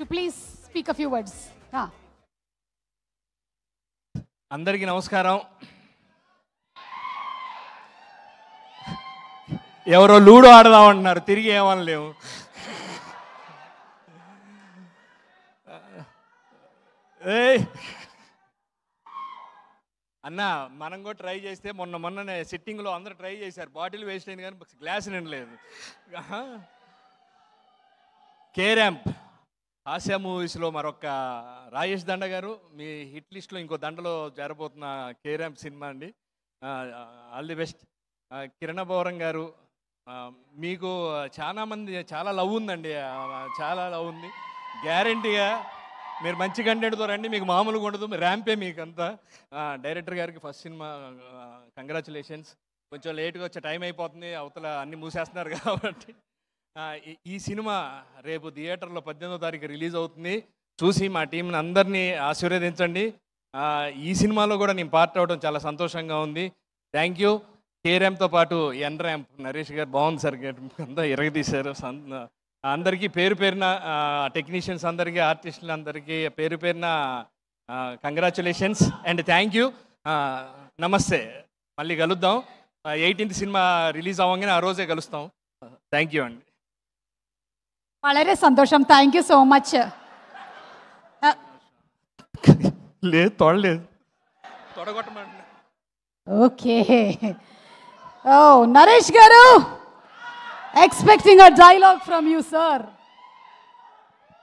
to please speak a few words. అందరికీ నమస్కారం. ఎవరో లూడో ఆడదామంటున్నారు, తిరిగి ఏమనలేము. అన్న మనం కూడా ట్రై చేస్తే మొన్ననే సిట్టింగ్లో అందరూ ట్రై చేశారు, బాటిల్ వేస్ట్ అయింది కానీ గ్లాస్ నిండలేదు. కే ర్యాంప్ హాస్య మూవీస్లో మరొక రాజేష్ దండ గారు, మీ హిట్ లిస్ట్లో ఇంకో దండలో జరబోతున్న కే ర్యాంప్ సినిమా అండి. All the best. కిరణ బౌరం గారు, మీకు చాలా లవ్ ఉందండి, చాలా లవ్ ఉంది. గ్యారంటీగా మీరు మంచి కంటెంట్తో రండి, మీకు మామూలుగా ఉండదు, ర్యాంపే మీకు అంతా. డైరెక్టర్ గారికి ఫస్ట్ సినిమా కంగ్రాచులేషన్స్. కొంచెం లేట్గా వచ్చే టైం అయిపోతుంది, అవతల అన్నీ మూసేస్తున్నారు కాబట్టి. ఈ సినిమా రేపు థియేటర్లో 18వ తారీఖు రిలీజ్ అవుతుంది. చూసి మా టీంని అందరినీ ఆశీర్వదించండి. ఈ సినిమాలో కూడా నేను పార్ట్ అవ్వడం చాలా సంతోషంగా ఉంది. Thank you. కే ర్యాంప్తో పాటు ఎన్ ర్యాంప్ నరేష్ గారు బాగుంది సార్, అంతా ఇరగదీశారు. అందరికీ పేరు పేరున టెక్నీషియన్స్ అందరికీ, ఆర్టిస్టులు అందరికీ పేరు పేరున కంగ్రాచులేషన్స్ అండ్ థ్యాంక్ యూ. నమస్తే. మళ్ళీ కలుద్దాం. 18th సినిమా రిలీజ్ అవ్వగానే ఆ రోజే కలుస్తాం. థ్యాంక్ యూ అండి. വളരെ സന്തോഷം. Thank you so much. లేదు తొడలేదు, తొడగొట్టమండి. ఓకే. ఓ నరేష్ గారు, expecting a dialogue from you sir.